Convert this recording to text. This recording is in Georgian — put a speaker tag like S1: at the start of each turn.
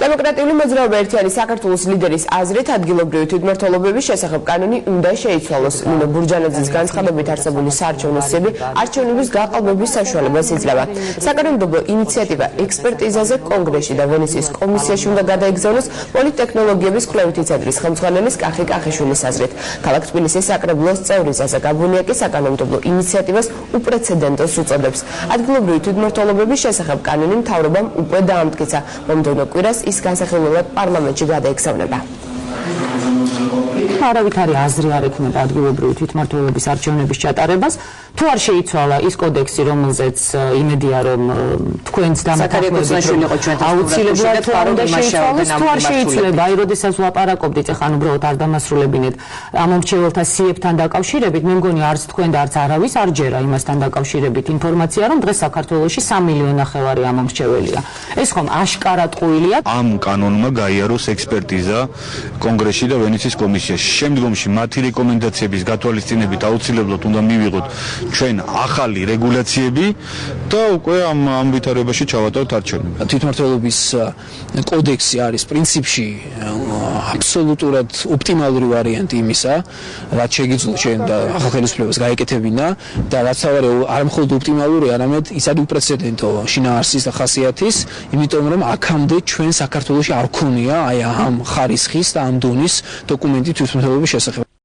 S1: დემოკრატიული მოძრაობა ერთიანი საქართველოს ლიდერის აზრით ადგილობრივი თვითმმართველობების შესახებ კანონი უნდა შეიცვალოს. ნინო ბურჯანაძის განცხადებით არსებული საარჩევნო სიები არჩევნების გაყალბების საშუალებას იძლევა. საკანონმდებლო ინიციატივა ექსპერტიზაზე კონგრესში და ვენეციის კომისიაში უნდა გადაეგზავნოს პოლიტტექნოლოგიების კვლევითი ცენტრის ხელმძღვანელის კახი კახიშვილის აზრით. ქალაქ თბილისის საკრებულოს წევრი ზაზა გაბუნია კი საკანონმდებლო ინიციატივას უპრეცედენტოს უწოდებს. ადგილობრივი თვითმმართველობების შესახებ კანონი მთავრობამ უკვე დაამტკიცა. მომდევნო კვირას ის განსახილველად პარლამენტში გადაეგზავნება.
S2: არავითარი აზრი არ ექნება ადგილობრივი თვითმმართველობის არჩევნების ჩატარებას. თუ არ შეიცვალა ის კოდექსი, რომელზეც იმედია, რომ თქვენს დამათანხმებით აუცილებლად თუ არ უნდა შეიცვალოს, თუ არ შეიცვლება, აი როდესაც ვლაპარაკობდით, ეხლა უბრალოდ არ დამასრულებინეთ ამ მომრჩეველთა სიებთან დაკავშირებით, მე მგონი არც თქვენ და არც არავის არ ჯერა იმასთან დაკავშირებით ინფორმაცია, რომ დღეს საქართველოში 3,5 მილიონი ამ მომრჩეველია. ეს ხომ აშკარად ყვილია.
S3: ამ კანონმა გაიაროს ექსპერტიზა კონგრესში და ვენეციის კომისიაში. შემდგომში მათი რეკომენდაციების გათვალისწინებით აუცილებლად უნდა მივიღოთ ჩვენ ახალი რეგულაციები და უკვე ამ ვითარებაში ჩავატაროთ არჩევნები.
S4: თვითმმართველობის კოდექსი არის პრინციპში აბსოლუტურად ოპტიმალური ვარიანტი იმისა, რაც შეგიძლია ჩვენ და ახალ ხელისუფლებას გაეკეთებინა და რაც არ მხოლოდ ოპტიმალური, არამედ ისად უპრეცედენტო შინაარსის და ხასიათის, იმიტომ რომ აქამდე ჩვენ საქართველოში არ ქონია აი ამ ხარისხის და ამ დონის დოკუმენტი თვითმმართველობის შესახებ.